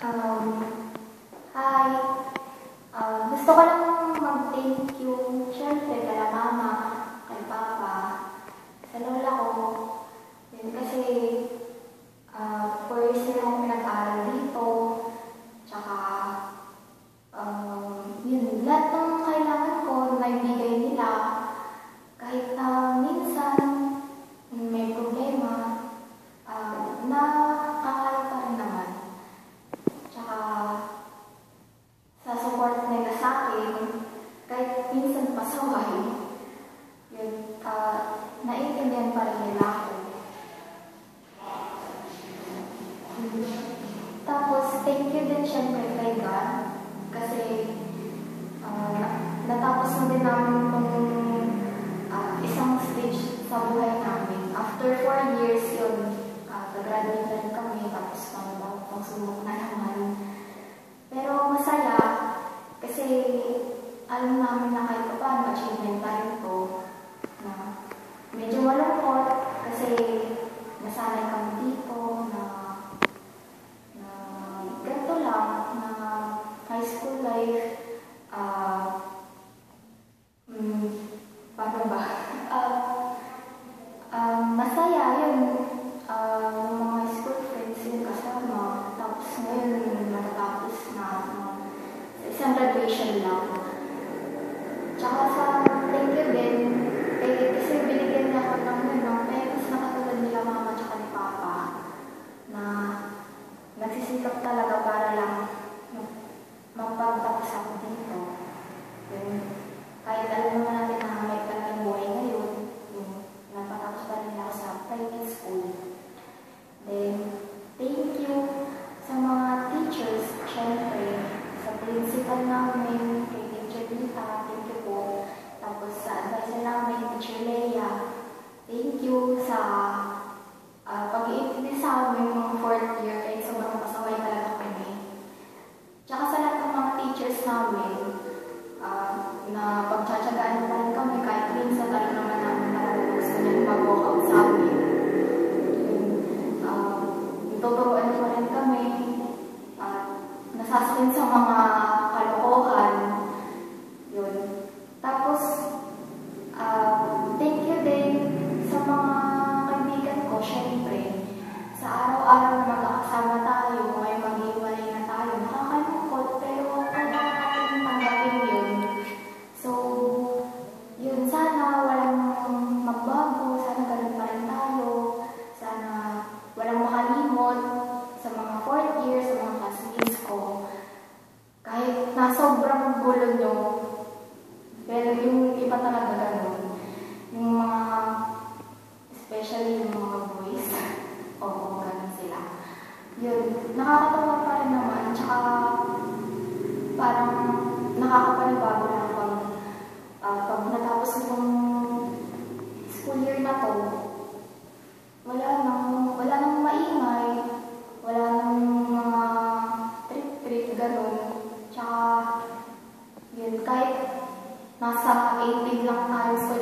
Um, Hi. Gusto ko lang mag-thank you, syempre, kala mama, kay papa, sa lola ko. Yun kasi, 4 years na akong pinag-aaral dito. Tsaka, yun, lahat ng kailangan ko, naibigay nila. Kahit na minsan, may problema, nakakaya pa rin naman. Tsaka, sa support nila sa akin, kahit minsan pasaway, yun, naiintindihan pa rin nila ako. Tapos, thank you din syempre kay God, kasi natapos na din namin itong isang stage sa buhay namin. After 4 years yun, graduate na rin kami, tapos pangsubok na naman. Pero masaya, kasi alam namin na kahit pa paano achievement tayo ito, na medyo malungkot kasi nasanay kami dito na ganito lang, na high school life, paano ba? Masaya yun, yung mga high school friends yung kasama, tapos ngayon matatapos na sa isang graduation lang. Tsaka sa thank you din, kasi binigyan niya ako ng parents na katulad nila mama tsaka ni papa, na nagsisikap talaga para lang mapagtapos ako dito. Kahit alam naman natin na may talagang buhay ngayon, napatapos pa rin ako sa private school. Then, thank you sa mga teachers, syempre, sa principal namin, kay Teacher Lita, thank you po. Tapos sa advisor namin, Teacher Leia, thank you sa pag-iintindi sa amin mga 4th year, kahit sobrang pasaway talaga kami. Tsaka sa lahat ng mga teachers namin, na pagtsatsagaan pa rin kami, kahit minsan alam naman namin na gusto niya mag-walk out sa amin. Tuturuan pa rin kami, nasasakin sa mga kalokohan. Yun. Tapos, thank you din sa mga kaibigan ko, syempre. Sa araw-araw na magkakasama tayo, ngayon mag-iwalay na tayo, nakakalungkot, pero kailangan natin tanggapin yun. So, yun, sana walang magbago, sana ganun pa rin tayo, sana walang makalimot sa mga 4th year, sa mga classmates ko. Kahit na sobrang gulo nyo, pero yung iba talaga ganun. Yung mga, especially yung mga boys, oo, ganun sila. Yun, nakakatawa pa rin naman, tsaka parang nakakapanibago lang pag natapos itong school year na to, wala nang maingay, wala nang mga trip-trip, gano'n. Tsaka, yun, kahit nasa 18 lang tayo sa